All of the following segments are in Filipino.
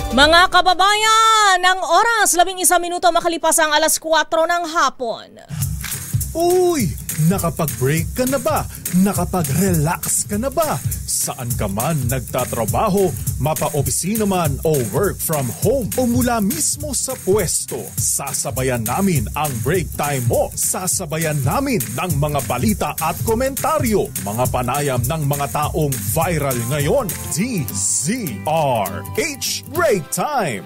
Mga kababayan, ng oras 11 minuto makalipas ang alas 4 ng hapon. Uy! Nakapag-break ka na ba? Nakapag-relax ka na ba? Saan ka man nagtatrabaho, mapa-opisina man o work from home o mula mismo sa pwesto, sasabayan namin ang break time mo. Sasabayan namin ng mga balita at komentaryo, mga panayam ng mga taong viral ngayon. DZRH Break Time!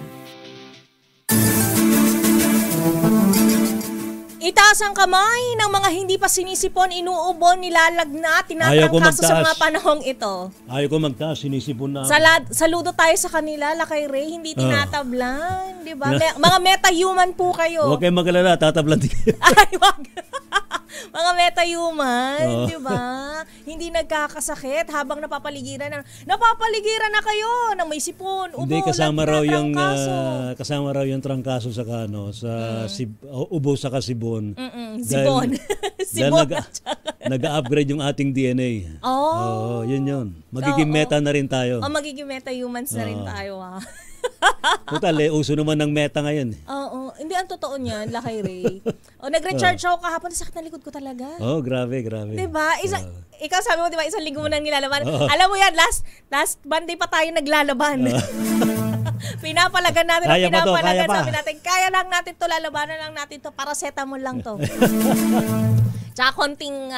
Itaas ang kamay ng mga hindi pa sinisipon, inuubon, nilalagnat, tinatrangkaso sa mga panahong ito. Ayaw ko magtaas, sinisipon na. Saludo tayo sa kanila, Lakay Ray, hindi tinatablan, di ba? Mga meta-human po kayo. Huwag kayong mag-alala, tatablan din kayo. Ay, wag. Mga meta-human, di ba? Hindi nagkakasakit habang napapaligiran na kayo ng may sipon, ubo, hindi, kasama raw yung trangkaso sa ubo sa kasibon. Sibon. Sibon. Nag-upgrade yung ating DNA. Oh. Yun. Magiging meta na rin tayo. Magiging meta-humans na rin tayo, ha? Total, uso naman ng meta ngayon. Oo. Hindi, ang totoo niyan, Lakay Ray. Nag-recharge ako kahapon, sakit na likod ko talaga. Grabe. Diba? Ikaw sabi mo, diba, isang linggo mo nang nilalaban. Alam mo yan, last Monday pa tayo naglalaban. Pinapalagan natin kaya pinapalagan. Pa. Sabi natin, kaya lang natin to, lalabanan lang natin to, paracetamol lang to. Tsaka konting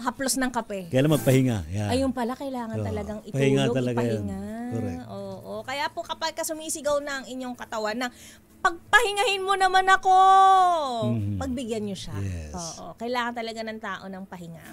haplos ng kape. Kailan magpahinga. Yeah. Ayun pala, kailangan talagang pahinga itulog, talaga ipahinga. Correct. Oo. Kaya po kapag sumisigaw na ang inyong katawan na pagpahingahin mo naman ako, pagbigyan nyo siya. Yes. Oo. Kailangan talaga ng tao ng pahinga.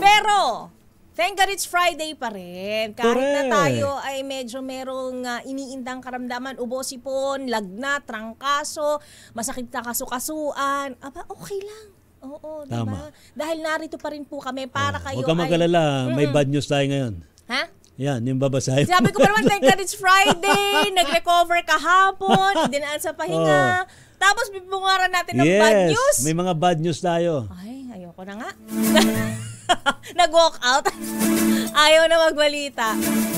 Pero, thank God it's Friday pa rin. Kahit na tayo ay medyo merong iniindang karamdaman, ubo, sipon, lagnat, trangkaso, masakit na kasukasuan, okay lang. Oo, diba? Dahil narito pa rin po kami para kayo. Huwag ka mag-alala, may bad news tayo ngayon. Ha? Yan, yung babasahin. Sabi ko pa naman, thank God it's Friday, nag-recover kahapon, dinaan sa pahinga. Tapos bibungaran natin ng bad news. May mga bad news tayo. Ay, ayoko na nga. Nag-walk out. Ayaw na magbalita.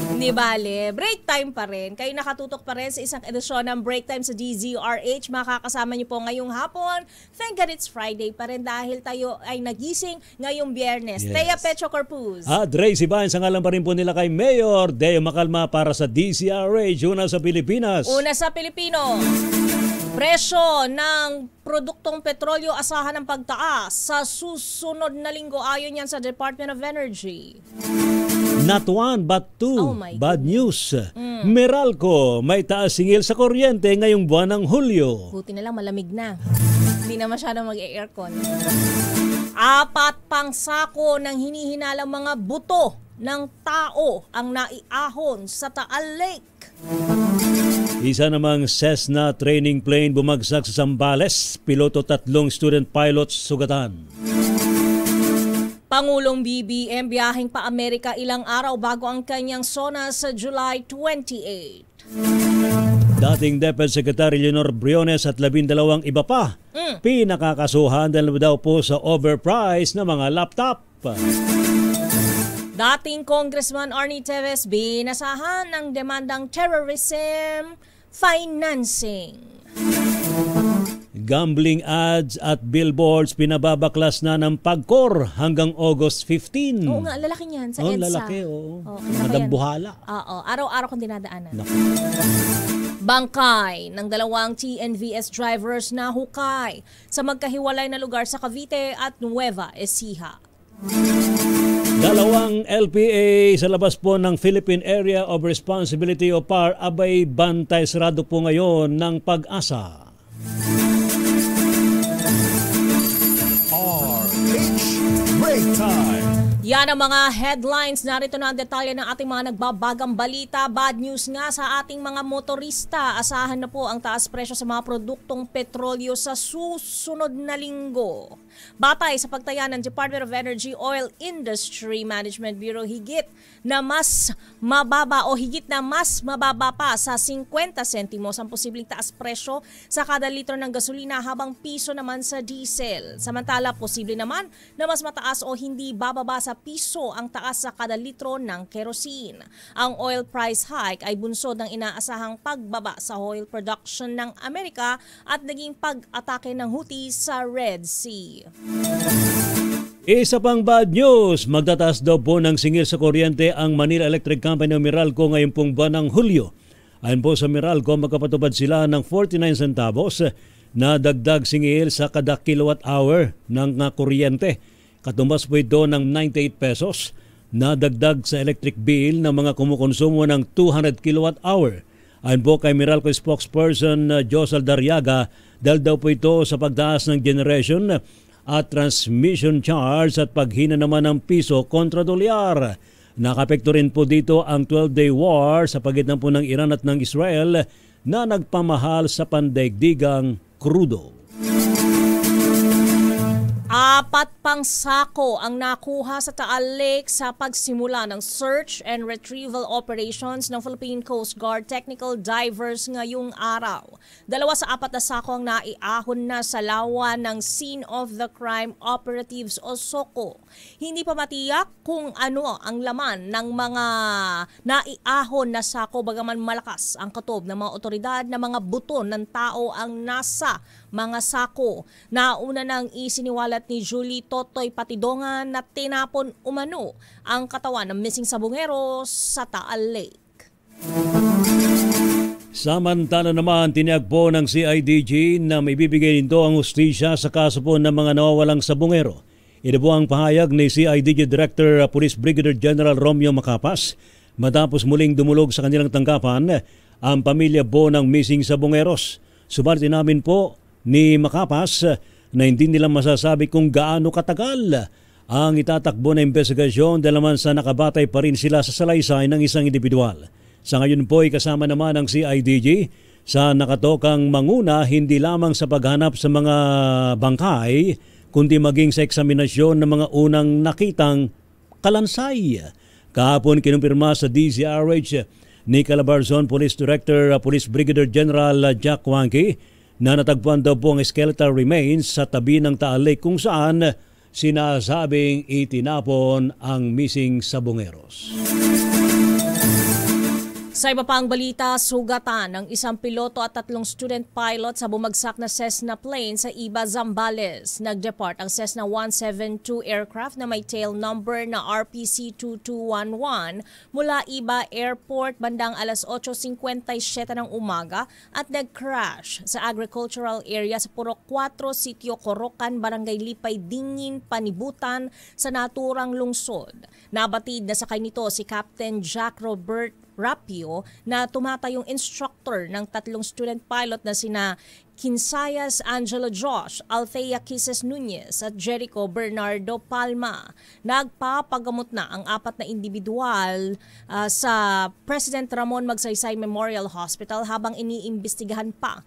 Hindi bale. Break time pa rin. Kayo nakatutok pa rin sa isang edisyon ng Break Time sa DZRH. Makakasama niyo po ngayong hapon. Thank God it's Friday pa rin dahil tayo ay nagising ngayong Biyernes. Yes. Thea Petro Corpus. At Ray Sibayan, sa ngalan pa rin po nila kay Mayor Deo Macalma para sa DZRH. Una sa Pilipinas. Una sa Pilipino. Presyo ng produktong petrolyo asahan ng pagtaas sa susunod na linggo ayon yan sa Department of Energy. Not one but two bad news. Meralco, may taas singil sa kuryente ngayong buwan ng Hulyo. Buti na lang malamig na. Hindi na masyado mag-aircon. 4 pang sako ng hinihinalang mga buto ng tao ang naiahon sa Taal Lake. Isa namang Cessna training plane bumagsak sa Zambales. Piloto 3 student pilots sugatan. Pangulong BBM biyaheng pa Amerika ilang araw bago ang kanyang SONA sa July 28. Dating DepEd Secretary Leonor Briones at 12 iba pa pinakakasuhan dahil daw po sa overpriced na mga laptop. Dating Congressman Arnie Teves binasahan ng demandang terrorism financing. Gambling ads at billboards pinababaklas na ng PAGCOR hanggang August 15. Oo nga, lalaki niyan sa EDSA. Lalaki, oo. Madambuhala. Oo, araw-araw kong dinadaanan. Bangkay ng 2 TNVS drivers na hukay sa magkahiwalay na lugar sa Cavite at Nueva Ecija. 2 LPA sa labas po ng Philippine Area of Responsibility o PAR abay bantay sarado po ngayon ng Pag-asa. RH Break Time! Yan ang mga headlines. Narito na ang detalye ng ating mga nagbabagang balita. Bad news nga sa ating mga motorista. Asahan na po ang taas presyo sa mga produktong petrolyo sa susunod na linggo. Batay sa pagtaya ng Department of Energy Oil Industry Management Bureau, higit na mas mababa pa sa 50 sentimos ang posibleng taas presyo sa kada litro ng gasolina habang piso naman sa diesel. Samantala, posible naman na mas mataas o hindi bababa sa piso ang taas sa kada litro ng kerosene. Ang oil price hike ay bunsod ng inaasahang pagbaba sa oil production ng Amerika at naging pag-atake ng Houthi sa Red Sea. Isa pang bad news, magtataas daw po ng singil sa kuryente ang Manila Electric Company o Meralco ngayong pong buwan ng Hulyo. Ayon po sa Meralco, magkapatubad sila ng 49 centavos na dagdag singil sa kada kilowatt hour ng kuryente. Katumbas po ito ng 98 pesos na dagdag sa electric bill ng mga kumukonsumo ng 200 kilowatt hour. Ayon po kay Meralco spokesperson Josal Daryaga, dahil daw po ito sa pagtaas ng generation at transmission charge at paghina naman ng piso kontra dolyar. Nakapekto rin po dito ang 12-day war sa pagitan po ng Iran at ng Israel na nagpamahal sa pandaigdigang krudo. 4 pang sako ang nakuha sa Taal Lake sa pagsimula ng search and retrieval operations ng Philippine Coast Guard technical divers ngayong araw. 2 sa 4 na sako ang naiahon na sa lawa ng Scene of the Crime Operatives o SOCO. Hindi pa matiyak kung ano ang laman ng mga naiahon na sako, bagaman malakas ang katob ng mga otoridad na mga buto ng tao ang nasa mga sako. Nauna nang isiniwalat ni Julie Totoy Patidongan na tinapon umano ang katawan ng missing sabungero sa Taal Lake. Samantala naman, tiniyag po ng CIDG na may bibigay nito ang hustisya sa kaso po ng mga nawawalang sabungero. Ito po ang pahayag ni CIDG Director Police Brigadier General Romeo Macapas matapos muling dumulog sa kanilang tanggapan ang pamilya po ng missing sabungeros. Subalit namin po ni Macapas na hindi nila masasabi kung gaano katagal ang itatakbo na investigasyon dahil naman sa nakabatay pa rin sila sa salaysay ng isang individual. Sa ngayon po ay kasama naman ang CIDG sa nakatokang manguna hindi lamang sa paghanap sa mga bangkay kundi maging sa eksaminasyon ng mga unang nakitang kalansay. Kahapon kinumpirma sa DZRH ni Calabarzon Police Director Police Brigadier General Jack Wanky na natagpuan daw po ang skeletal remains sa tabi ng Taal Lake kung saan sinasabing itinapon ang missing sabungeros. Sa iba pang balita, sugatan ng isang piloto at 3 student pilot sa bumagsak na Cessna plane sa Iba, Zambales. Nag-depart ang Cessna 172 aircraft na may tail number na RPC-2211 mula Iba Airport bandang alas 8:57 ng umaga at nag-crash sa agricultural area sa Purok 4, Sitio Corocan, Barangay Lipay, Dingin, Panibutan sa naturang lungsod. Nabatid na sakay nito si Captain Jack Robert Rapio na tumatayong instructor ng 3 student pilot na sina Kinsayas Angelo Josh, Althea Kisses Nunez at Jericho Bernardo Palma. Nagpapagamot na ang 4 na individual sa President Ramon Magsaysay Memorial Hospital habang iniimbestigahan pa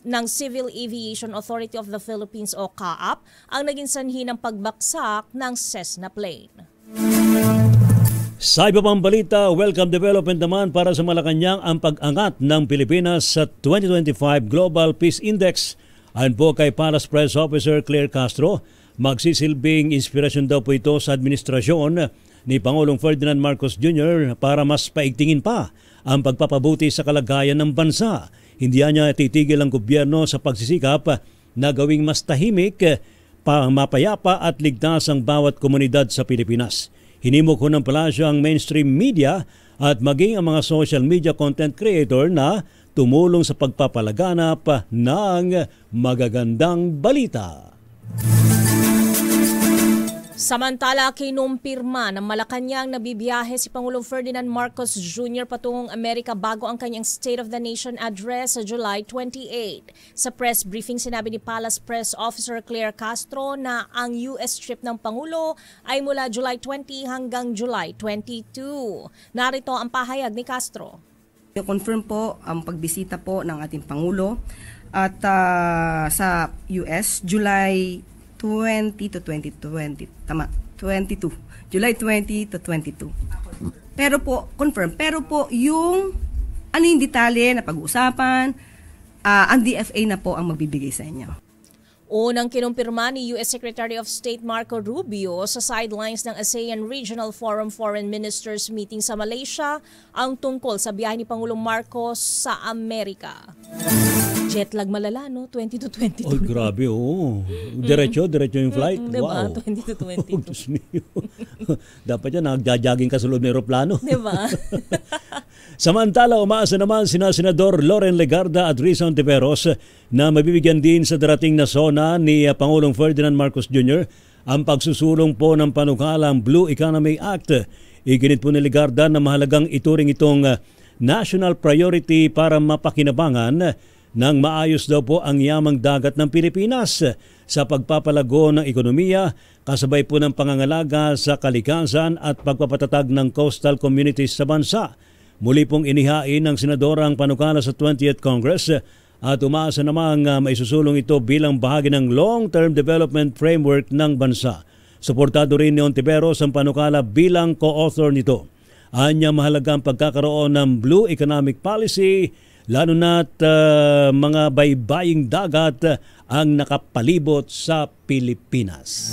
ng Civil Aviation Authority of the Philippines o CAAP ang naging sanhi ng pagbaksak ng Cessna plane. Sa iba pang balita, welcome development naman para sa Malacanang ang pag-angat ng Pilipinas sa 2025 Global Peace Index. Ayon po kay Palace Press Officer Claire Castro, magsisilbing inspirasyon daw po ito sa administrasyon ni Pangulong Ferdinand Marcos Jr. para mas paigtingin pa ang pagpapabuti sa kalagayan ng bansa. Hindi niya titigil ang gobyerno sa pagsisikap na gawing mas tahimik, mapayapa at ligtas ang bawat komunidad sa Pilipinas. Hinimok ko ng palasyo ang mainstream media at maging ang mga social media content creator na tumulong sa pagpapalaganap ng magagandang balita. Samantala, kinumpirma ng Malacanang na bibiyahe si Pangulong Ferdinand Marcos Jr. patungong Amerika bago ang kanyang State of the Nation address sa July 28. Sa press briefing, sinabi ni Palace Press Officer Claire Castro na ang US trip ng Pangulo ay mula July 20 hanggang July 22. Narito ang pahayag ni Castro. Confirm po ang pagbisita po ng ating Pangulo at sa US, July 20 to 2020. Tama, 22. July 20 to 22. Pero po, confirm. Pero po, yung detalye na pag-uusapan, ang DFA na po ang magbibigay sa inyo. Unang kinumpirma ni U.S. Secretary of State Marco Rubio sa sidelines ng ASEAN Regional Forum Foreign Ministers meeting sa Malaysia ang tungkol sa biyahe ni Pangulong Marcos sa Amerika. Jetlag malala, no? 20 to 22. Oh, grabe, oo. Diretso yung flight. Diba? Wow. 20 to 22. Oh, Diyos niyo. Dapat yan, nagja-jogging ka sa loob ng aeroplano. Diba? Samantala, umaasa naman sina Senador Loren Legarda at Risa Ontiveros na mabibigyan din sa darating na SONA ni Pangulong Ferdinand Marcos Jr. ang pagsusulong po ng panukalang Blue Economy Act. Iginit po ni Legarda na mahalagang ituring itong national priority para mapakinabangan ng maayos daw po ang yamang dagat ng Pilipinas sa pagpapalago ng ekonomiya, kasabay po ng pangangalaga sa kalikasan at pagpapatatag ng coastal communities sa bansa. Muli pong inihain ng senador ang panukala sa 20th Congress at umaasa namang maisusulong ito bilang bahagi ng long-term development framework ng bansa. Suportado rin ni Ontiveros ang panukala bilang co-author nito. Anya mahalaga ang pagkakaroon ng Blue Economic Policy, lalo na't mga baybaying dagat ang nakapalibot sa Pilipinas.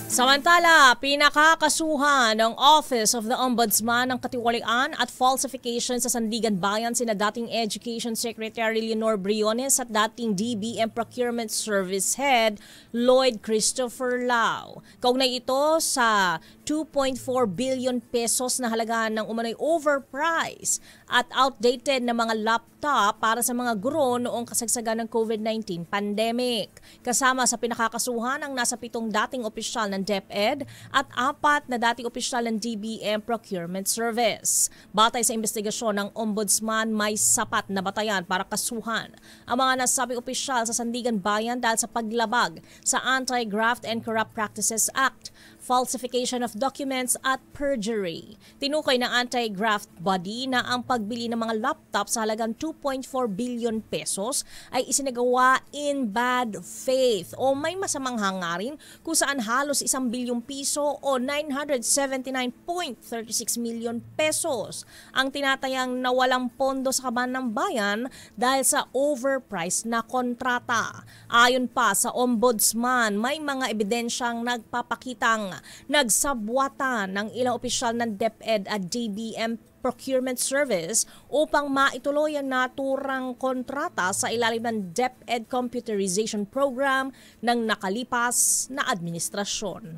Samantala, pinakakasuhan ng Office of the Ombudsman ng katiwalian at falsification sa Sandigan Bayan sina dating Education Secretary Leonor Briones at dating DBM Procurement Service Head Lloyd Christopher Lau. Kaugnay ito sa 2.4 billion pesos na halaga ng umano'y overpriced at outdated na mga laptop para sa mga guro noong kasagsagan ng COVID-19 pandemic. Kasama sa pinakakasuhan ang nasa 7 dating opisyal ng DepEd at 4 na dating opisyal ng DBM Procurement Service. Batay sa investigasyon ng Ombudsman, may sapat na batayan para kasuhan ang mga nasabing opisyal sa Sandigan Bayan dahil sa paglabag sa Anti-Graft and Corrupt Practices Act, falsification of documents at perjury. Tinukoy ng anti-graft body na ang pagbili ng mga laptop sa halagang 2.4 billion pesos ay isinagawa in bad faith o may masamang hangarin kung saan halos 1 bilyong piso o 979.36 million pesos ang tinatayang nawalang pondo sa kaban ng bayan dahil sa overpriced na kontrata. Ayon pa sa Ombudsman, may mga ebidensyang nagpapakitang nagsabwatan ng ilang opisyal ng DepEd at DBM Procurement Service upang maituloy ang naturang kontrata sa ilalim ng DepEd Computerization Program ng nakalipas na administrasyon.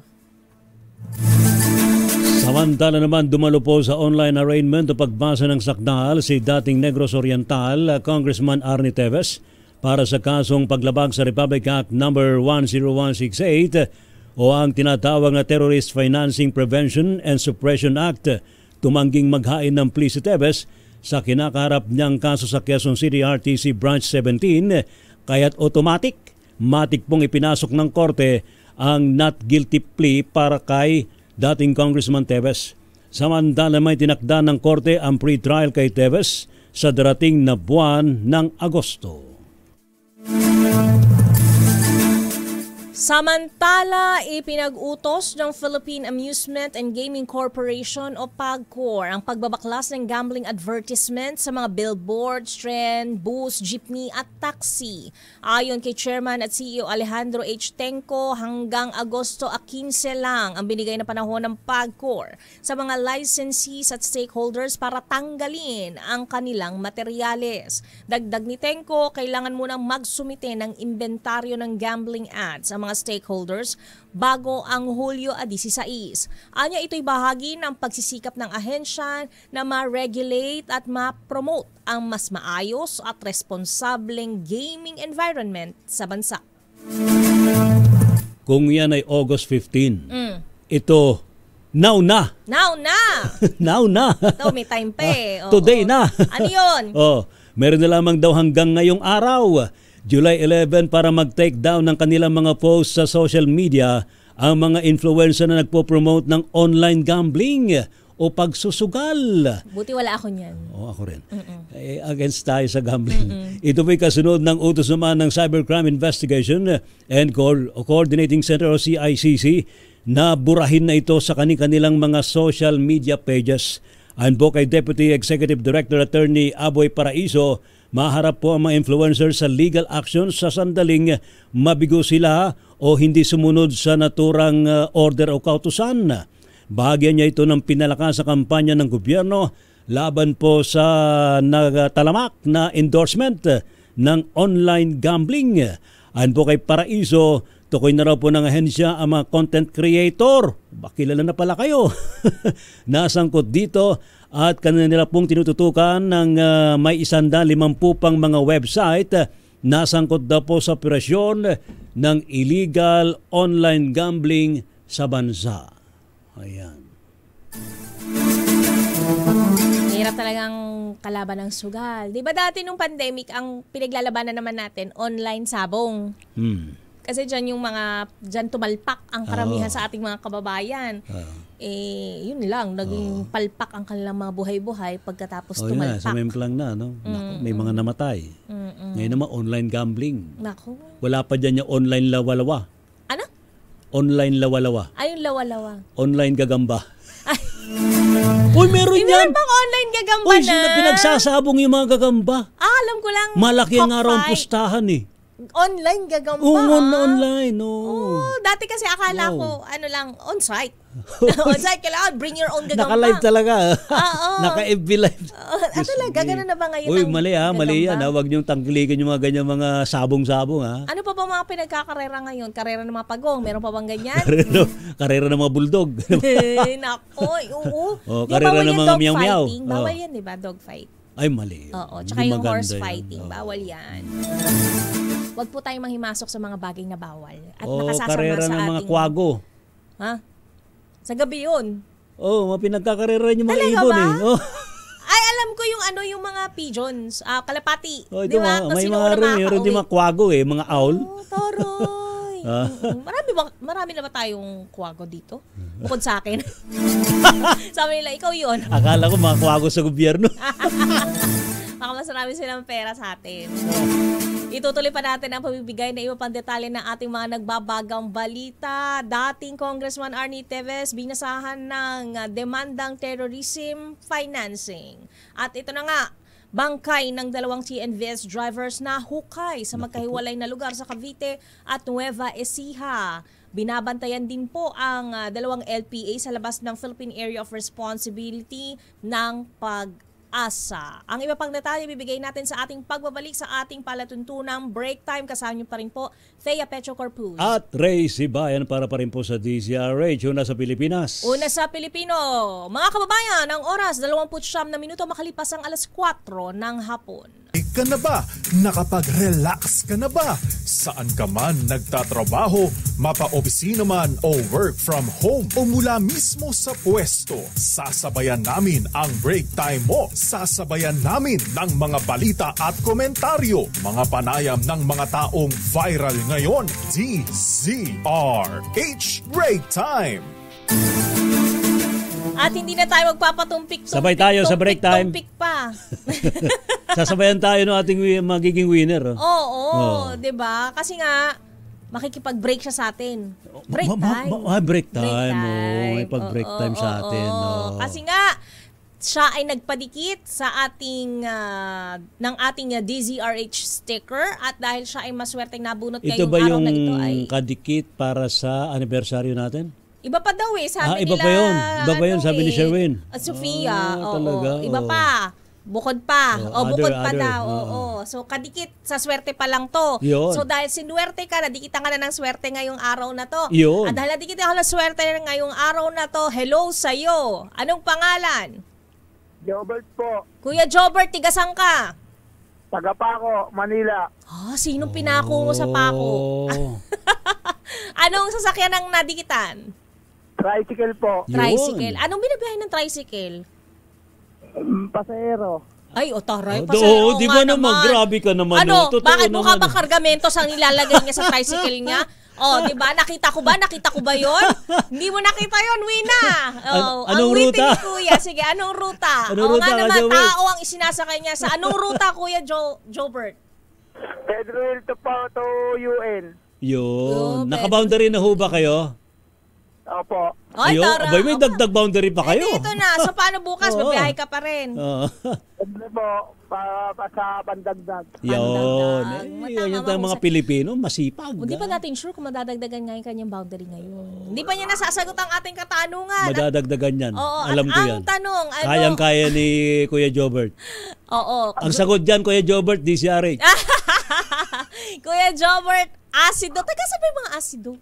Samantala naman, dumalo po sa online arraignment o pagbasa ng sakdal si dating Negros Oriental, Congressman Arnie Teves, para sa kasong paglabag sa Republic Act No. 10168 o ang tinatawag na Terrorist Financing Prevention and Suppression Act. Tumangging maghain ng plea si Teves sa kinakaharap niyang kaso sa Quezon City RTC Branch 17, kaya't matik pong ipinasok ng korte ang not guilty plea para kay dating Congressman Teves. Samantala, may tinakda ng korte ang pre-trial kay Teves sa darating na buwan ng Agosto. Samantala, ipinag-utos ng Philippine Amusement and Gaming Corporation o PAGCOR ang pagbabaklas ng gambling advertisement sa mga billboards, tren, bus, jeepney at taxi. Ayon kay Chairman at CEO Alejandro H. Tenco, hanggang Agosto 15 lang ang binigay na panahon ng PAGCOR sa mga licensees at stakeholders para tanggalin ang kanilang materyales. Dagdag ni Tenco, kailangan munang magsumite ng inventaryo ng gambling ads ang mga stakeholders bago ang Hulyo 16. Anya, ito'y bahagi ng pagsisikap ng ahensya na ma-regulate at ma-promote ang mas maayos at responsableng gaming environment sa bansa. Kung yan ay August 15, ito now na. Now na! Now na. Ito, may time pa eh. Today na. Ano yun? Meron na lamang daw hanggang ngayong araw, July 11, para mag-take down ng kanilang mga posts sa social media ang mga influencer na nagpo-promote ng online gambling o pagsusugal. Buti wala ako niyan. Ako rin. Against tayo sa gambling. Ito po'y kasunod ng utos naman ng Cybercrime Investigation and Coordinating Center o CICC na burahin na ito sa kanilang mga social media pages. Ayon po kay Deputy Executive Director Attorney Aboy Paraiso, Maharap po ang mga influencer sa legal action sa sandaling mabigo sila o hindi sumunod sa naturang order o kautusan. Bahagyan niya ito ng pinalakas sa kampanya ng gobyerno laban po sa nagtalamak na endorsement ng online gambling. Ayon po kay Paraiso, tukoy na raw po ng ahensya ang mga content creator. Bakilala na pala kayo. Nasangkot dito at kanila pong tinututukan ng may 150 pang mga website. Nasangkot daw po sa operasyon ng illegal online gambling sa bansa. Ayan. Hirap talagang kalaban ng sugal. Di ba dati nung pandemic, ang pinaglalabanan naman natin, online sabong. Kasi dyan yung dyan tumalpak ang karamihan sa ating mga kababayan. Yun lang, naging palpak ang kanilang mga buhay-buhay pagkatapos tumalpak. Sa memplang na, no? Naku, may mga namatay. Ngayon naman, online gambling. Naku. Wala pa dyan yung online lawalawa. Ano? Online lawalawa. Ay, yung lawa-lawa. Online gagamba. Uy, meron Hindi yan! na bang online gagamba Uy, na? pinagsasabong yung mga gagamba. Alam ko lang. Malaki ang araw ang cockfight. pustahan eh. Online gagamba. Online, Dati kasi akala ko, on-site. On-site, kailangan bring your own gagamba. Naka-live talaga. Oo. Naka-FB live. Talaga, ganun na ba ngayon? Uy, ang mali yan. gagamba? Huwag niyong tangkilikin yung mga ganyan mga sabong-sabong ha. Ano pa ba mga pinagkakarera ngayon? Karera ng mga pagong? Meron pa bang ganyan? Karera ng mga bulldog. Nako, oo. Karera ng mga meow-meow. Bawal yan, di ba? Dog fight. Ay, mali. Oo, tsaka yung horse fighting. Bawal yan. Huwag po tayong manghimasok sa mga bagay na bawal. At nakasasama karera sa ng mga ating... kwago. Ha? Sa gabi yun. Mga pinagkakarera yung mga Talaga ibon ba? eh. Ay, alam ko yung mga pigeons. Kalapati. Ito Di ba? may mga meron din mga kwago eh. Mga owl. Toroy. Marami na ba tayong kwago dito? Bukod sa akin. Sabi nila, ikaw yun. Akala ko mga kwago sa gobyerno. Baka mas marami silang pera sa atin. Itutuloy pa natin ang pamibigay na iba pang detalye ng ating mga nagbabagang balita. Dating Congressman Arnie Teves binasahan ng demandang terrorism financing. At ito na nga, bangkay ng 2 TNVS drivers na hukay sa magkahiwalay na lugar sa Cavite at Nueva Ecija. Binabantayan din po ang 2 LPA sa labas ng Philippine Area of Responsibility ng Pag-asa. Ang iba pang detalye bibigay natin sa ating pagbabalik sa ating palatuntunang break time. Kasama niyo pa rin po Thea Petro Corpus. At Ray Sibayan para pa rin po sa DZRH. Una sa Pilipinas. Una sa Pilipino. Mga kababayan, ang oras 29 na minuto makalipas ang alas 4 ng hapon. Ka na ba? Nakapag-relax ka na ba? Saan ka man nagtatrabaho, mapa-opisina man o work from home o mula mismo sa pwesto, sasabayan namin ang break time mo. Sasabayan namin ng mga balita at komentaryo, mga panayam ng mga taong viral ngayon. DZRH Break Time! At hindi na tayo magpapatumpik. Sabay tayo sa break time. Tumpik pa. Sasabayan tayo ng ating magiging winner. Oo, 'di ba? Kasi nga makikipag-break siya sa atin. Break time. Break time. May pag-break time sa atin. Kasi nga siya ay nagpadikit sa ating ng ating DZRH sticker at dahil siya ay maswerteng nabunot ngayong araw na ito ay kadikit para sa anibersaryo natin? Iba pa daw sabi iba nila. Iba pa yun, sabi ni Sherwin. At Sofia, talaga. Iba pa. Bukod pa. Bukod pa other. daw. So, kadikit sa swerte pa lang to. Yun. So, dahil sinuwerte ka, nadikitan ka na ng swerte ngayong araw na to. Yun. At dahil nadikitan ka ng swerte ngayong araw na to, hello sa'yo. Anong pangalan? Jobert po. Kuya Jobert, tigasang ka? Taga Paco, Manila. Sinong pinako mo sa Paco? Anong sasakyan ang nadikitan? Tricycle po. Tricycle. Anong binabiyahe ng tricycle? Pasahero. Ay, taray. Di ba naman? Grabe ka naman. Bakit mukha ba kargamentos ang nilalagay niya sa tricycle niya? Di ba? Nakita ko ba yon? Hindi mo nakita yon, Wina. Anong ruta? Ni Kuya. Sige, anong ruta? Anong ruta nga naman, Jobert? tao ang isinasakay niya. Sa anong ruta, Kuya Jobert? Pedro Hill to UN. Yun. Naka-boundary na ho ba kayo? Opo. Ay, tara. Abay, may dagdag boundary pa kayo. Dito na. So, paano bukas? Oo. Mabiyahe ka pa rin. Oo. Siyempre po, pa sa Pandagdag. Yun. Matama, Yan ang mga mahusay. Pilipino, masipag. Hindi pa natin sure kung madadagdagan nga yung kanyang boundary ngayon. Hindi pa niya nasasagot ang ating katanungan. Madadagdagan yan. Oo, Alam at ko ang yan. tanong, ano? Kayang-kaya ni Kuya Jobert. Oo. Ang sagot dyan, Kuya Jobert, DCRH. Kuya Jobert, asido. Taga sabi mga asido.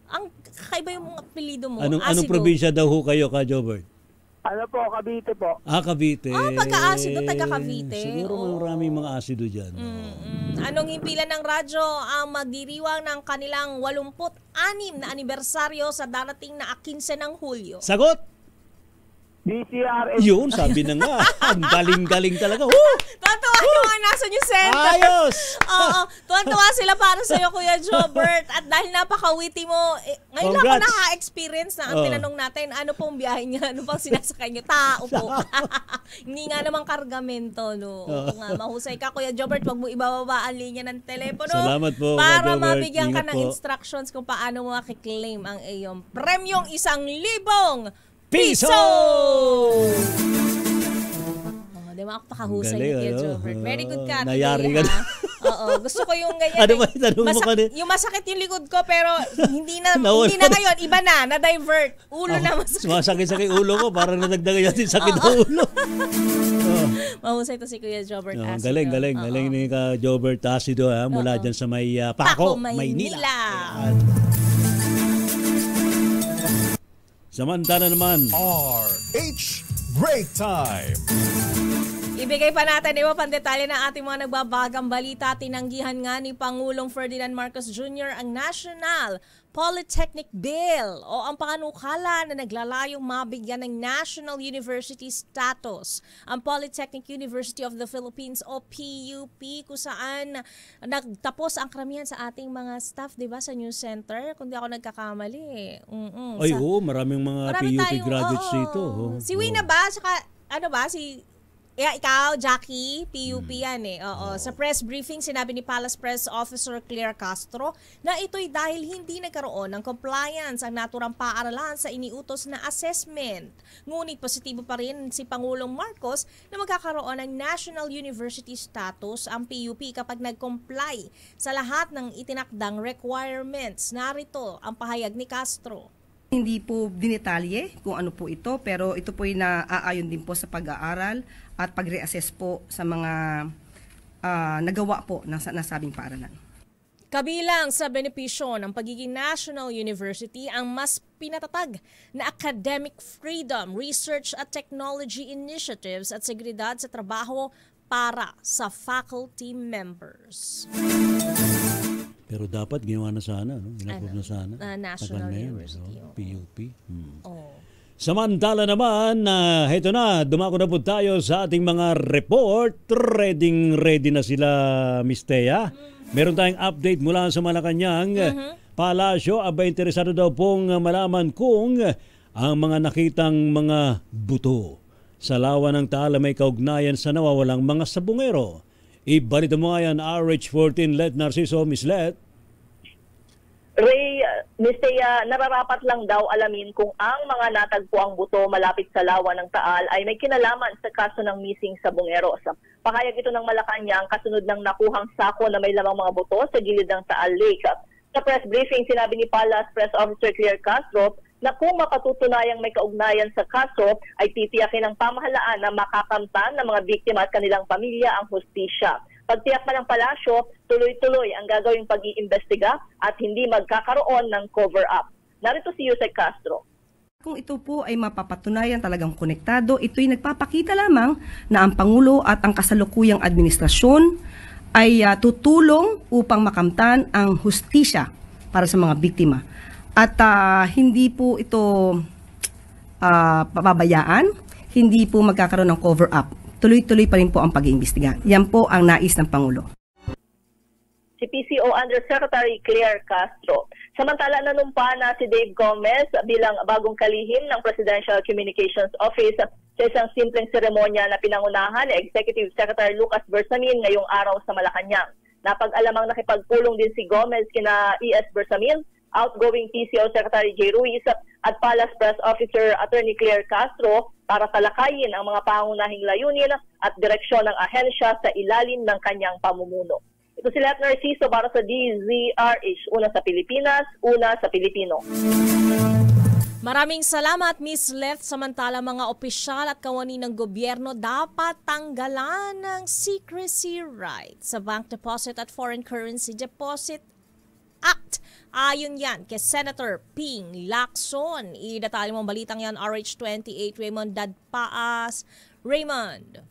Ang kakaiba yung mga apelido mo. Anong asido. probinsya daw ho kayo, Ka Jobert? Ano po, Cavite po. Cavite. Pagka-asido, taga Cavite. Siguro maraming mga asido dyan. Anong himpilan ng radyo ang magdiriwang ng kanilang 86 na anibersaryo sa darating na 15 ng Hulyo? Sagot! DCRH. Yun, sabi na nga. Ang galing-galing talaga. Woo! Totoo yung mga nasa New Center. Ayos! Oo, tuwan-tuwa sila para sa'yo, Kuya Jobert. At dahil napaka-witty mo, ngayon lang ako Congrats. naka-experience na ang tinanong natin, ano pong biyahe niya, ano pang sinasakay niyo? Tao po. Hindi nga naman kargamento, no? Oo nga, mahusay ka, Kuya Jobert. Huwag mo ibababa ang linya ng telepono. Salamat po, para Kuya Jobert. mabigyan ka Ingat ng po. instructions kung paano mo makiklaim ang iyong premyong 1,000 Piso! Oh, di ba ako pakahusay ni Galing, Kuya ano? Jobert. Very good ka. Nayari today, ka ha? Oo, gusto ko yung ganyan. Ano ba yung tanong mo kanina? Yung masakit yung likod ko pero hindi na Nawala. hindi na ngayon, iba na-divert. Ulo na masakit. Sumasakit-sakit ulo ko, parang nadagdagan natin sakit ng ulo. Mahusay to si Kuya Jobert Oh, Asido. galing ni Ka Jobert Asido mula dyan sa may Paco, Maynila. Ayan. Samantala naman, RH Break Time. Ibigay pa natin iba pang detalye ng ating mga nagbabagang balita. Tinanggihan nga ni Pangulong Ferdinand Marcos Jr. ang National Polytechnic Bill o ang panganukala na naglalayong mabigyan ng National University status ang Polytechnic University of the Philippines o PUP, kung saan nagtapos ang karamihan sa ating mga staff, di ba, sa News Center, kung di ako nagkakamali. ay maraming mga Marami PUP tayong, graduates oo. dito. Si Wina ba? Saka, ano ba? Ikaw, Jackie, PUP yan eh. Oo. Sa press briefing, sinabi ni Palace Press Officer Claire Castro na ito'y dahil hindi nagkaroon ng compliance ang naturang paaralan sa iniutos na assessment. Ngunit positibo pa rin si Pangulong Marcos na magkakaroon ng National University status ang PUP kapag nag-comply sa lahat ng itinakdang requirements. Narito ang pahayag ni Castro. Hindi po dinetalye kung ano po ito, pero ito po ay naaayon din po sa pag-aaral at pag-reassess po sa mga nagawa po ng nasabing paaralan. Kabilang sa benepisyo ng pagiging National University ang mas pinatatag na academic freedom, research at technology initiatives at seguridad sa trabaho para sa faculty members. Pero dapat ginawa na sana, no? Ginapog na sana. National Tagal na yan, University. PUP. Oh. Samantala naman, heto na, dumako na po tayo sa ating mga report. Ready na sila, Miss Thea. Meron tayong update mula sa Malacanang. Palasyo, interesado daw pong malaman kung ang mga nakitang mga buto sa lawa ng Taal may kaugnayan sa nawawalang mga sabungero. Ibalita mo nga yan, RH14, Let Narciso, Miss Let. Ray, Ms. Thea, nararapat lang daw alamin kung ang mga natagpuang buto malapit sa lawa ng Taal ay may kinalaman sa kaso ng missing sabungeros. Pahayag ito ng Malacanang kasunod ng nakuhang sako na may lamang mga buto sa gilid ng Taal Lake. Sa press briefing, sinabi ni Palace Press Officer Claire Castro na kung mapatutunayang may kaugnayan sa kaso ay titiyakin ng pamahalaan na makakamtan ng mga biktima at kanilang pamilya ang hustisya. Pagtiyak pa ng palasyo, tuloy-tuloy ang gagawing pag-iimbestiga at hindi magkakaroon ng cover-up. Narito si Yusek Castro. Kung ito po ay mapapatunayan talagang konektado, ito'y nagpapakita lamang na ang Pangulo at ang kasalukuyang administrasyon ay tutulong upang makamtan ang hustisya para sa mga biktima. At hindi po ito pababayaan, hindi po magkakaroon ng cover-up. Tuloy-tuloy pa rin po ang pag-iimbestiga. Yan po ang nais ng Pangulo. Si PCO Undersecretary Claire Castro. Samantala nanumpa na si Dave Gomez bilang bagong kalihim ng Presidential Communications Office sa isang simpleng seremonya na pinangunahan ni Executive Secretary Lucas Bersamin ngayong araw sa Malacanang. Napag-alamang nakipagpulong din si Gomez kina E.S. Bersamin outgoing PCO Secretary Jay Ruiz at Palace Press Officer Attorney Claire Castro para talakayin ang mga pangunahing layunin at direksyon ng ahensya sa ilalim ng kanyang pamumuno. Ito si Lieutenant Narciso para sa DZRH, una sa Pilipinas, una sa Pilipino. Maraming salamat, Miss Leth. Samantala, mga opisyal at kawani ng gobyerno dapat tanggalan ng secrecy rights sa Bank Deposit at Foreign Currency Deposit Act. Ayon yan kay Senator Ping Lacson. Idatali mong balitang yan, RH28, Raymond Dadpaas. Raymond.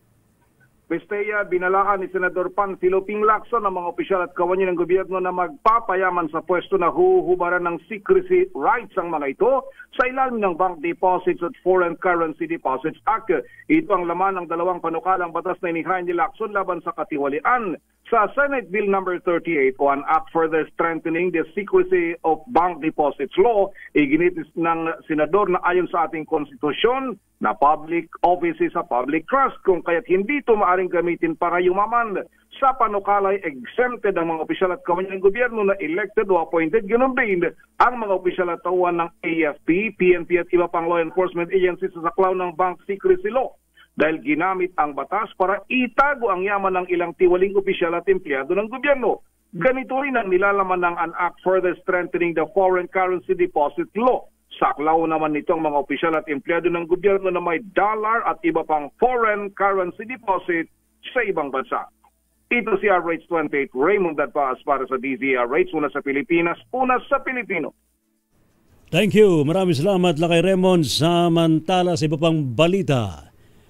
Bestea, binalaan ni Senador Panfilo Ping Lacson ang mga opisyal at kawani ng gobyerno na magpapayaman sa pwesto na huhubaran ng secrecy rights ang mga ito sa ilalim ng Bank Deposits at Foreign Currency Deposits Act. Ito ang laman ng dalawang panukalang batas na inihain ni Lacson laban sa katiwalian. Sa Senate Bill No. 38 o an act further strengthening the secrecy of bank deposits law, iginitis ng senador na ayon sa ating konstitusyon na public offices sa public trust kung kaya't hindi ito maaring gamitin para yumaman. Sa panukalay, exempted ang mga opisyal at kawani ng gobyerno na elected o appointed, ganun din ang mga opisyal at tauhan ng AFP, PNP at iba pang law enforcement agencies sa saklaw ng bank secrecy law. Dahil ginamit ang batas para itago ang yaman ng ilang tiwaling opisyal at empleyado ng gobyerno. Ganito rin ang nilalaman ng an act further strengthening the foreign currency deposit law. Saklaw naman nito ang mga opisyal at empleyado ng gobyerno na may dollar at iba pang foreign currency deposit sa ibang bansa. Ito si RH28 Raymond Dadpaas para sa DZRH, una sa Pilipinas, una sa Pilipino. Thank you. Maraming salamat Lakay Raymond. Samantala sa iba pang balita.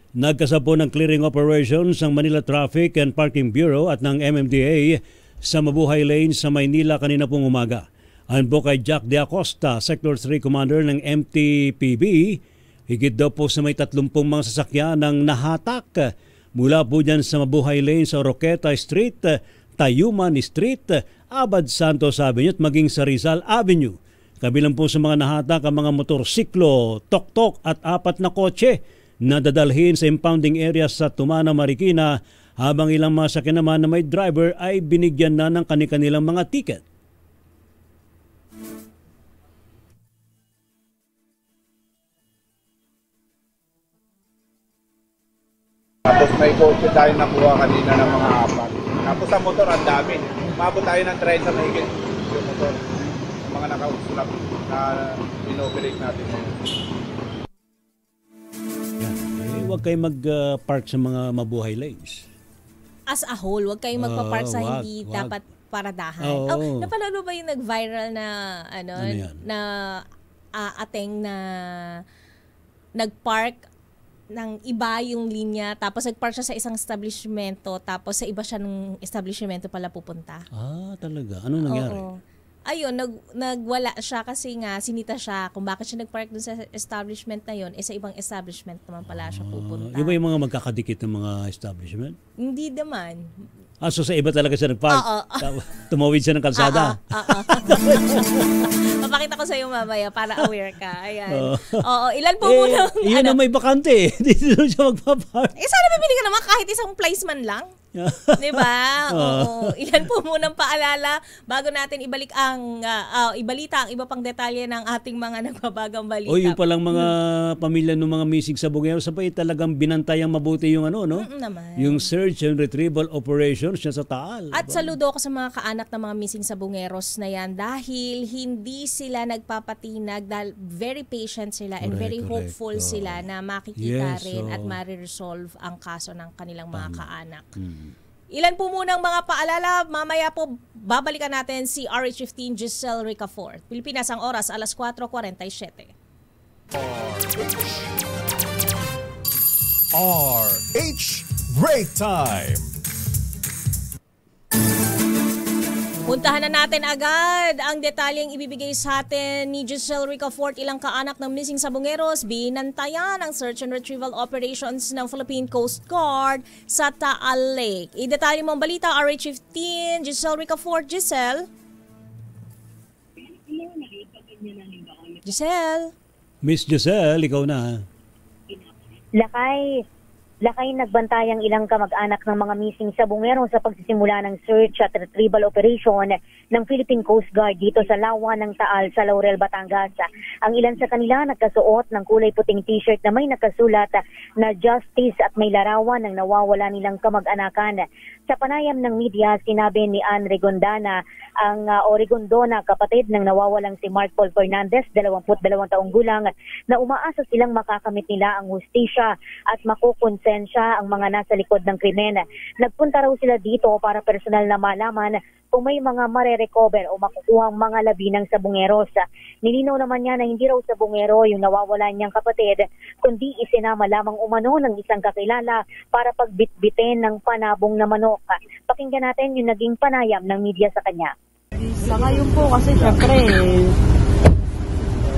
Nagkasapo ng clearing operations ng Manila Traffic and Parking Bureau at ng MMDA sa Mabuhay Lane sa Maynila kanina pong umaga. Ayon po kay Jack De Acosta, Sector 3 Commander ng MTPB, higit daw po sa may 30 mga sasakyan ng nahatak mula po dyan sa Mabuhay Lane sa Roqueta Street, Tayuman Street, Abad Santos Avenue at maging sa Rizal Avenue. Kabilang po sa mga nahatak ang mga motorsiklo, tok-tok at 4 na kotse na dadalhin sa impounding area sa Tumana, Marikina, habang ilang mga sakyan naman na may driver ay binigyan na ng kanilang mga ticket. Tapos may kotse tayo nakuha kanina ng mga 4. Tapos sa motor ang dami. Mabot tayo ng 30 na higit yung motor. Yung mga nakausulap na inoperate natin ngayon. Huwag kayo mag-park sa mga Mabuhay Lanes. As a whole, huwag kayong magpa-park sa hindi dapat paradahan. Napanood ba yung nag-viral na na ateng na nag-park ng iba yung linya, tapos nag-park siya sa isang establishmento, tapos sa iba siya ng establishmento pala pupunta. Talaga? Anong nangyari? Oo. Ayun, nagwala siya kasi nga sinita siya kung bakit siya nag-park dun sa establishment na yun, sa ibang establishment naman pala siya pupunta. Yung ba yung mga magkakadikit ng mga establishment? Hindi naman. So sa iba talaga siya nag-park? Tumawid siya ng kalsada? Papakita ko sa iyo mamaya para aware ka. Ayan. Ilan po muna? Iyan na may bakante. Dito siya magpapark. Sana bibili ka naman kahit isang place man lang. Diba? Ilan po munang paalala bago natin ibalik ang ibalita ang iba pang detalye ng ating mga nagbabagang balita. Yung palang mga pamilya ng mga missing sa Bungero, sabay talagang binantayang mabuti yung naman. Yung search and retrieval operations niya sa Taal. At saludo ko sa mga kaanak ng mga missing sa Bungeros na yan dahil hindi sila nagpapatinag, dahil very patient sila and very hopeful sila na makikita rin at mariresolve ang kaso ng kanilang mga kaanak. Ilan po munang mga paalala, mamaya po babalikan natin si RH15 Giselle Ricafort. Pilipinas ang oras, alas 4:47. RH Break Time. Puntahan na natin agad ang detalyeng ibibigay sa atin ni Giselle Ricafort. Ilang kaanak ng missing sa Bungeros, binantayan ang search and retrieval operations ng Philippine Coast Guard sa Taal Lake. I-detalye mo ang balita, RH15, Giselle Ricafort. Giselle? Miss Giselle, ikaw na. Lakay, Lakay nagbantay ang ilang kamag-anak ng mga missing sa Bungero sa pagsisimula ng search at retrieval operation ng Philippine Coast Guard dito sa Lawa ng Taal sa Laurel, Batangas. Ang ilan sa kanila nagkasuot ng kulay puting t-shirt na may nakasulat na Justice at may larawan ng nawawala nilang kamag-anakan. Sa panayam ng media, sinabi ni Ann Regondana, ang Oregondona, kapatid ng nawawalang si Mark Paul Fernandez, 22 taong gulang, na umaasa silang makakamit nila ang hustisya at makukonsensya ang mga nasa likod ng krimen. Nagpunta raw sila dito para personal na malaman kung may mga mare-recover o makukuhang mga labi ng sabungeros. Nilinaw naman niya na hindi raw sabungero yung nawawala niyang kapatid, kundi isinama lamang umano ng isang kakilala para pagbitbitin ng panabong na manok. Pakinggan natin yung naging panayam ng media sa kanya. Sa ngayon po kasi syempre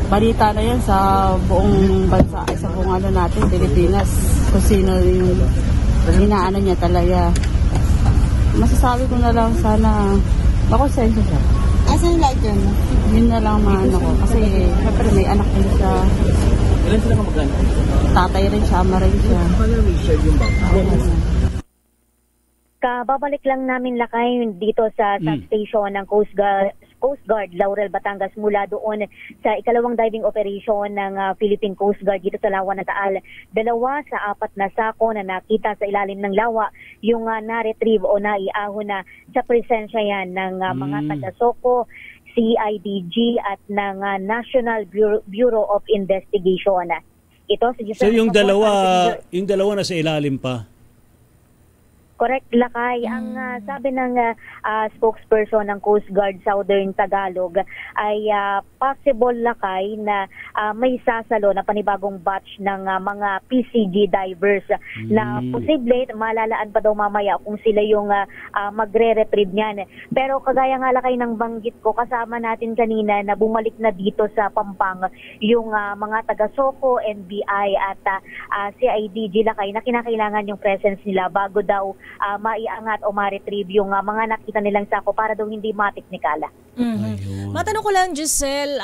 balita na yan sa buong bansa, sa buong ano natin, Pilipinas, kung sino yung hinaano niya talaga. Masasabi ko na lang sana makonsensya siya. Asan yung lighter mo? Yun na lang maano ko. Kasi syempre may anak din siya. Ilan sila ka magkano? Tatay rin siya, ama rin siya. Paano Richard yung bata? Kababalik lang namin lakay dito sa substation ng Coast Guard Laurel, Batangas mula doon sa ikalawang diving operation ng Philippine Coast Guard dito sa Lawa ng Taal. 2 sa 4 na sako na nakita sa ilalim ng lawa yung na-retrieve o naiahon na sa presensya yan ng mga taga-SOCO, CIDG at ng National Bureau of Investigation. Ito si So yung dalawa na sa ilalim pa? Correct, lakay. Ang sabi ng spokesperson ng Coast Guard Southern Tagalog ay possible lakay na may sasalo na panibagong batch ng mga PCG divers na posible malalaan pa daw mamaya kung sila yung magre-retrieve niyan. Pero kagaya nga lakay ng banggit ko, kasama natin kanina na bumalik na dito sa Pampang yung mga taga-SOCO, NBI at CIDG lakay na kinakailangan yung presence nila bago daw maiangat o ma-retrieve yung mga nakita nilang sako para daw hindi mateknikala. Matanong ko lang, Giselle,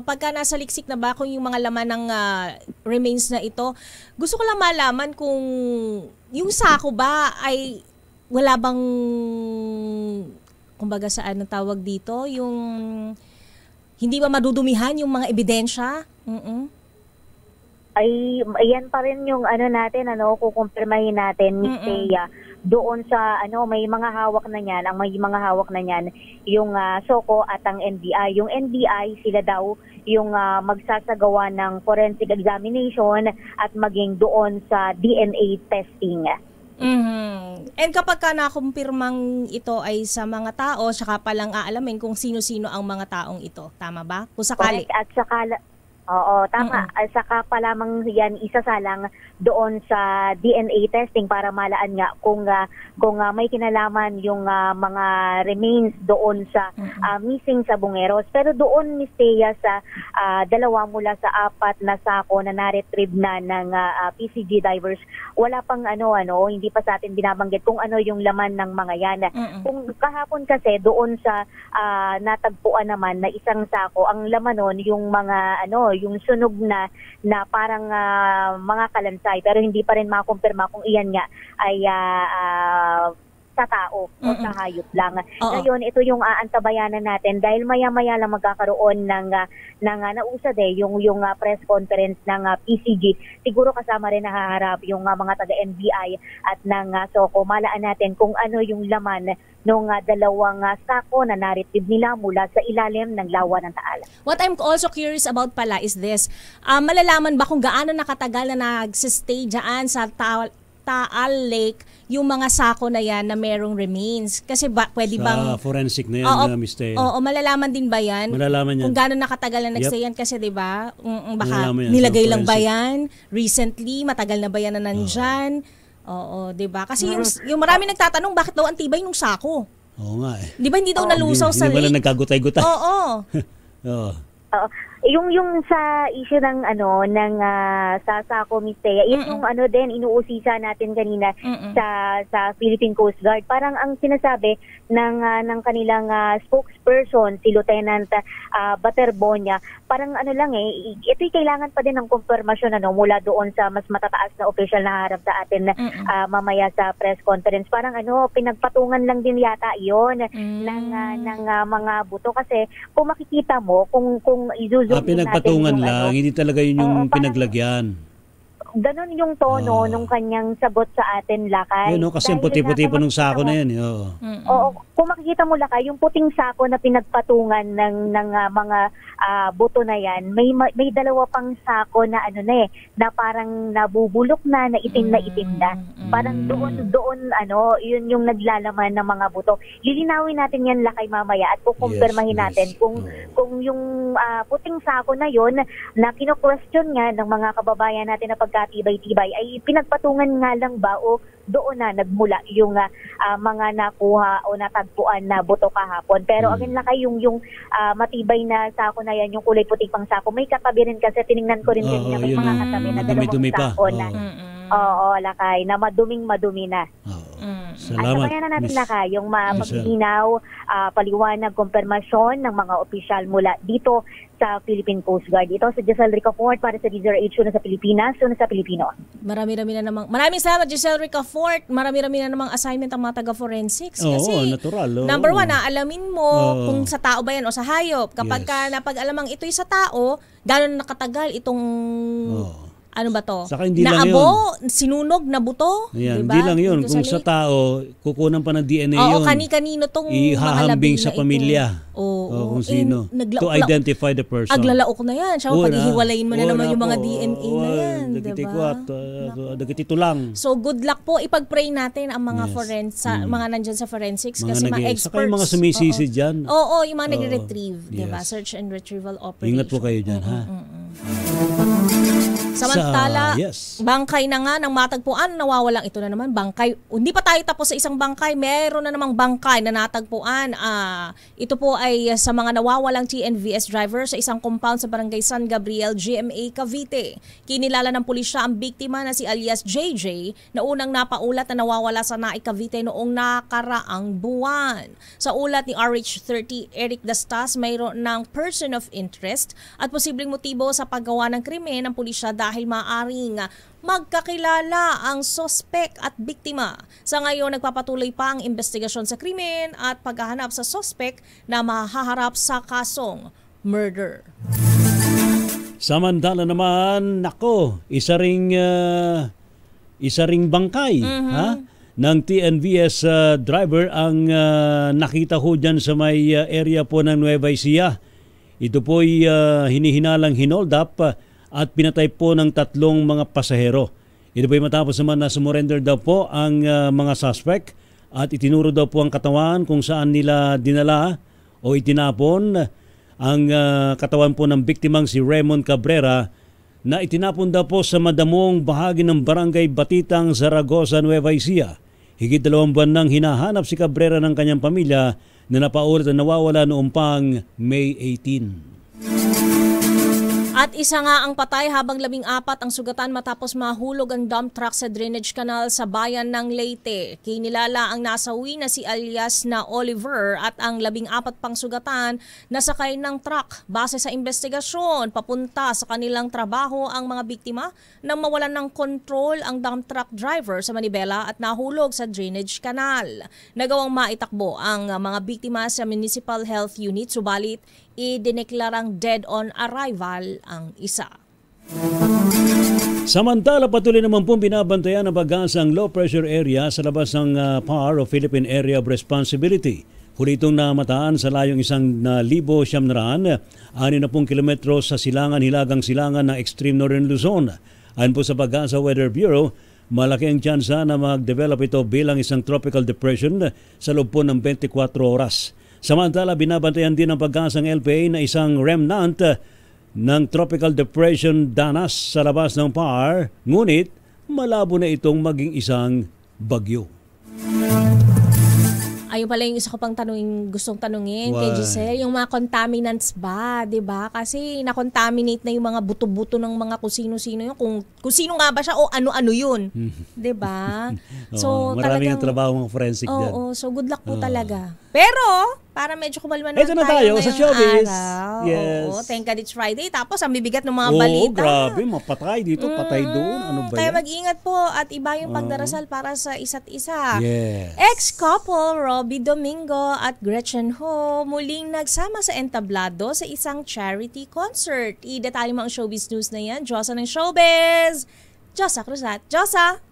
pagka nasa liksik na ba kung yung mga laman ng remains na ito, gusto ko lang malaman kung yung sako ba ay wala bang, kumbaga saan ang tawag dito, yung hindi ba madudumihan yung mga ebidensya? Ay yan pa rin yung natin kukumpirmahin natin Miss Thea doon sa may mga hawak na niyan, may mga hawak na niyan yung SOCO at ang NBI. Yung NBI sila daw yung magsasagawa ng forensic examination at maging doon sa DNA testing. And kapag ka nakumpirmang ito ay sa mga tao, saka palang aalamin kung sino-sino ang mga taong ito. Tama ba? Kung sakali. Correct. At saka oo, tama. Saka pa lamang yan isasalang doon sa DNA testing para malaan nga kung may kinalaman yung mga remains doon sa missing sa Bungeros. Pero doon, Miss Thea, sa 2 mula sa 4 na sako na na-retrieve na ng PCG divers, wala pang hindi pa sa atin binabanggit kung ano yung laman ng mga yan. Kung kahapon kasi doon sa natagpuan naman na isang sako, ang laman nun yung mga yung sunog na parang mga kalansay, pero hindi pa rin makumpirma kung iyan nga ay sa tao o sa hayop lang. Ngayon, ito yung aantabayanan natin dahil maya-maya lang magkakaroon ng nausad yung press conference ng PCG. Siguro kasama rin nahaharap yung mga taga-NBI at ng SOCO. Malaan natin kung ano yung laman ng 2 sako na na-retrieve nila mula sa ilalim ng Lawa ng Taal. What I'm also curious about pala is this. Malalaman ba kung gaano nakatagal na nagsistay dyan sa Taal Lake yung mga sako na yan na merong remains? Kasi pwede bang... Sa forensic na yan, Miss Thea. Oo, malalaman din ba yan? Malalaman yan. Kung gaano nakatagal na nagsistay yan kasi diba, baka nilagay lang ba yan? Recently, matagal na ba yan na nandyan? Oo, diba? Kasi yung marami nagtatanong, bakit daw ang tibay nung sako? Oo nga eh. Di ba hindi daw nalusaw sa lake? Hindi ba lang nagkagutay-gutay? Oo. Oo. Yung sa issue ng sa Comistea, yung din inuusisa natin kanina sa Philippine Coast Guard. Parang ang sinasabi ng kanilang spokesperson, si Lieutenant Baterbonia, parang ito'y kailangan pa din ng konfirmasyon mula doon sa mas matataas na official na harap sa atin mamaya sa press conference. Parang pinagpatungan lang din yata 'yon ng mga buto, kasi kung makikita mo kung izuzoom pinagpatungan lang, hindi talaga yun yung pinaglagyan. Ganon yung tono nung kanyang sagot sa atin, Lakay. Kasi ang puti-puti pa nung sako na yan. Oo, kung makikita mo, Lakay, yung puting sako na pinagpatungan ng mga buto na yan, may dalawa pang sako na na parang nabubulok na itim na. Parang doon yun yung naglalaman ng mga buto. Lilinawin natin yan, Lakay, mamaya, at kukumpirmahin natin kung yung puting sako na yun na kino-question nga ng mga kababayan natin na pagkatibay-tibay ay pinagpatungan nga lang ba o doon na nagmula yung mga nakuha o natagpuan na buto kahapon. Pero again, Lakay, yung matibay na sako na yan, yung kulay puting pang sako, may katabi rin, kasi tiningnan ko rin kanina, may mga katabi na dalawang sako na. Oo, Lakay, na madumi na. Salamat. At kaya na natin, Lakay, yung maglinaw, paliwanag, kumpirmasyon ng mga opisyal mula dito sa Philippine Coast Guard. Ito sa Giselle Ricafort para sa DZRH, una sa Pilipinas, una sa Pilipino. Maraming salamat, Giselle Ricafort. Marami-rami na namang assignment ang mga taga-forensics. Kasi, natural. Number 1, alamin mo kung sa tao ba yan o sa hayop. Kapag napag-alamang ito'y sa tao, gano'n nakatagal itong... Ano ba to? Saka hindi lang yun. Sinunog na buto. Ayan, diba? hindi lang yun. Kung sa tao, kukunan pa ng DNA yun. Kani-kanino tong ihahambing sa pamilya. Kung sino. To identify the person. Aglalaok na yan. Siya, paghihiwalayin mo na naman yung mga DNA na yan. Dagitito lang. So, good luck po. Ipag-pray natin ang mga mga nandyan sa forensics. Kasi mga experts. Saka yung mga sumisisi dyan. Oo, yung mga nagre-retrieve. Diba? Search and retrieval operation. Ingat po kayo dyan, ha? Samantala, bangkay na nga ng matagpuan, nawawalang ito na naman, bangkay. Hindi pa tayo tapos sa isang bangkay, meron na namang bangkay na natagpuan. Ito po ay sa mga nawawalang TNVS driver sa isang compound sa Barangay San Gabriel, GMA, Cavite. Kinilala ng pulisya ang biktima na si alias JJ na unang napaulat na nawawala sa Naik, Cavite noong nakaraang buwan. Sa ulat ni RH30 Eric Dastas, mayroon ng person of interest at posibleng motibo sa paggawa ng krimen ng pulisya dahil maaring magkakilala ang sospek at biktima. Sa ngayon, nagpapatuloy pa ang investigasyon sa krimen at paghahanap sa sospek na mahaharap sa kasong murder. Samantala naman, isa ring bangkay ng TNVS driver ang nakita ho dyan sa may area po ng Nueva Ecija. Ito po'y hinihinalang hinold up at pinatay po ng 3 mga pasahero. Ito po'y matapos naman na sumurrender daw po ang mga suspect at itinuro daw po ang katawan kung saan nila dinala o itinapon ang katawan po ng biktimang si Raymond Cabrera na itinapon daw po sa madamong bahagi ng Barangay Batitang, Zaragoza, Nueva Ecija. Higit 2 buwan nang hinahanap si Cabrera ng kanyang pamilya na napaulat na nawawala noong pang May 18. At isa nga ang patay habang 14 ang sugatan matapos mahulog ang dump truck sa drainage canal sa bayan ng Leyte. Kinilala ang nasawi na si alias na Oliver at ang 14 pang sugatan na sakay ng truck. Base sa investigasyon, papunta sa kanilang trabaho ang mga biktima nang mawalan ng control ang dump truck driver sa Manibela at nahulog sa drainage canal. Nagawang maitakbo ang mga biktima sa Municipal Health Unit, subalit idineklarang dead on arrival ang isa. Samantala, patuloy naman pong binabantayan ng pag-asa ang low pressure area sa labas ng PAR o Philippine Area of Responsibility. Huli itong namataan sa layong 1,700, 60 kilometro sa hilagang silangan ng Extreme Northern Luzon. Ayon po sa Pag-asa Weather Bureau, malaki ang tsansa na mag-develop ito bilang isang tropical depression sa loob po ng 24 oras. Samantala, binabantayan din ng Pag-asa ng LPA na isang remnant ng Tropical Depression Danas sa labas ng PAR, ngunit malabo na itong maging isang bagyo. Ayun pala yung isa ko pang gustong tanungin kay Giselle, yung mga contaminants ba, 'di ba? Kasi na-contaminate na yung mga buto-buto ng mga kung sino-sino yun, kung sino nga ba siya o ano-ano yun, 'di ba? So maraming trabaho ng forensic diyan. Oo, so good luck po talaga. Pero para medyo kumalman ito na tayo sa showbiz. Yes. Oo, thank God it's Friday. Tapos ang bibigat ng mga balita. Grabe, mapatay dito, patay doon. Ano ba kaya yan? mag-ingat po at iba yung pagdarasal para sa isa't isa. Yes. Ex-couple Robbie Domingo at Gretchen Ho muling nagsama sa entablado sa isang charity concert. Idetalye mo ang showbiz news na yan. Diyosa ng showbiz! Josa Cruzat. Josa!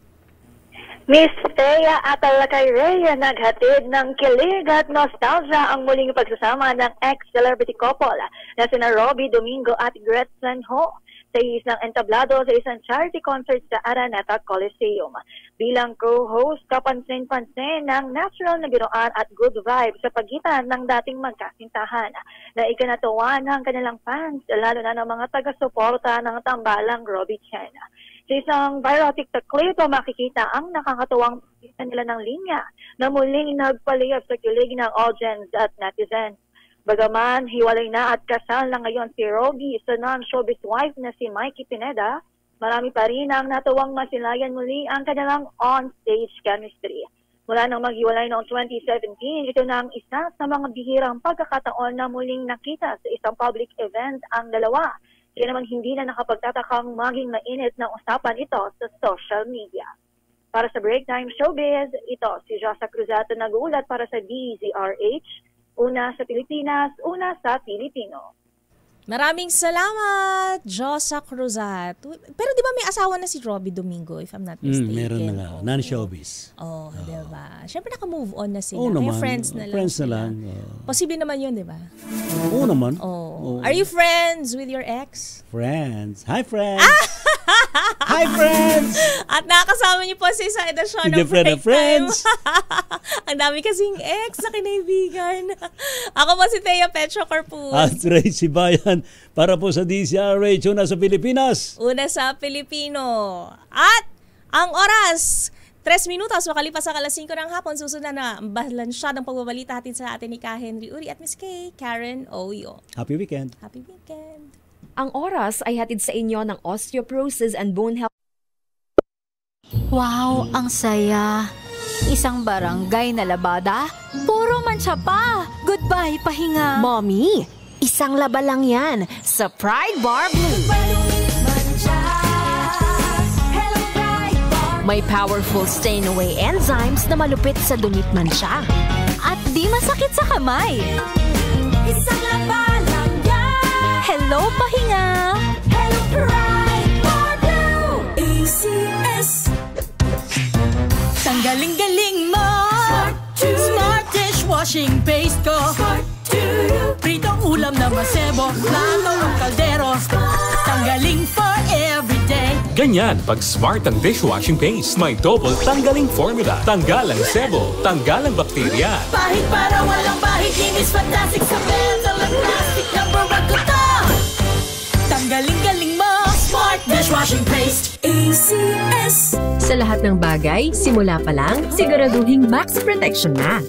Miss Thea at Alakay Rhea naghatid ng kilig at nostalgia ang muling pagsasama ng ex-celebrity couple na sina Robbie Domingo at Gretchen Ho sa isang entablado sa isang charity concert sa Araneta Coliseum. Bilang co-host, kapansin-pansin ng natural na biruan at good vibes sa pagitan ng dating magkasintahan na ikinatuwa ng kanilang fans, lalo na ng mga taga-suporta ng tambalang Robbie Chen. Sa isang viral TikTok clip, makikita ang nakakatuwang pista nila ng linya na muling nagpaliyab sa kilig ng audience at netizens. Bagaman hiwalay na at kasal na ngayon si Robbie sa non-showbiz wife na si Mikey Pineda, marami pa rin ang natuwang masilayan muli ang kanilang on-stage chemistry. Mula nang maghiwalay noong 2017, ito na ang isa sa mga bihirang pagkakataon na muling nakita sa isang public event ang dalawa. Kaya naman hindi na nakapagtatakang maging mainit na usapan ito sa social media. Para sa Break Time Showbiz, ito si Josa Cruzato nag-uulat para sa DZRH, una sa Pilipinas, una sa Pilipino. Maraming salamat, Josa Cruzat. Pero di ba may asawa na si Robbie Domingo, if I'm not mistaken? Meron na nga, non-showbiz. Diba? Siyempre naka-move on na sila. Oo naman. Friends na lang. Friends na lang. Posible naman yun, di ba? Oo naman. Are you friends with your ex? Friends. Hi, friends! Hi, friends! At nakakasama niyo po sa isang edasyon ng Break Time. Ang dami kasing ex na kinaibigan. Ako po si Thea Petro Corpus. At Ray Sibayan para po sa DZRH, una sa Pilipinas. Una sa Pilipino. At ang oras, 3 minutos, makalipas ang alas 5 ng hapon, susunod na balansyadang pagbabalita hatid sa atin ni Ka Henry Uri at Miss K. Karen Oyo. Happy weekend. Happy weekend. Ang oras ay hatid sa inyo ng Osteoporosis and Bone Health. Wow, ang saya. Isang barangay na labada, puro mancha pa. Goodbye, pahinga. Mommy, isang laba lang yan sa Pride Bar Blue. May powerful stain-away enzymes na malupit sa dumit mancha. At di masakit sa kamay. Isang laba lang yan. Hello, pahinga. Hello, Pride Bar Blue. ACS. Tanggaling-galing mo. Smart dishwashing paste ko. Pritong ulam na masebo. Plato ng kaldero. Tanggaling for everyday. Ganyan pag smart ang dishwashing paste. May double tanggaling formula. Tanggal ang sebo. Tanggal ang bakterya. Pahit para walang bahid. Linis fantastic sa metal at plastic. Number 1 ko to. Tanggaling-galing mo. Smart dishwashing paste. ACS. Sa lahat ng bagay, simula pa lang, siguraduhing max protection na.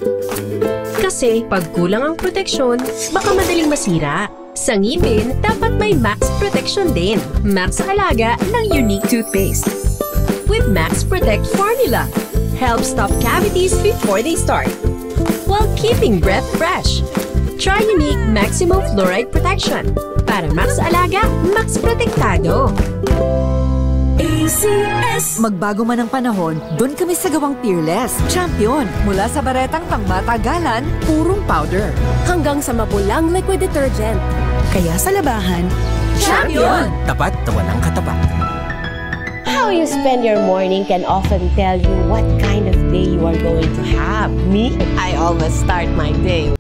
Kasi pag kulang ang proteksyon, baka madaling masira. Sa ngipin, dapat may max protection din. Max Alaga ng Unique Toothpaste. With Max Protect Formula, helps stop cavities before they start, while keeping breath fresh. Try Unique Maximum Fluoride Protection. Para Max Alaga, Max Protektado. ACS. Magbago man ang panahon, doon kami sa gawang Peerless. Champion. Mula sa baretang pangmatagalan, purong powder. Hanggang sa mapulang liquid detergent. Kaya sa labahan, champion! Tapat na walang katapat. How you spend your morning can often tell you what kind of day you are going to have. Me, I always start my day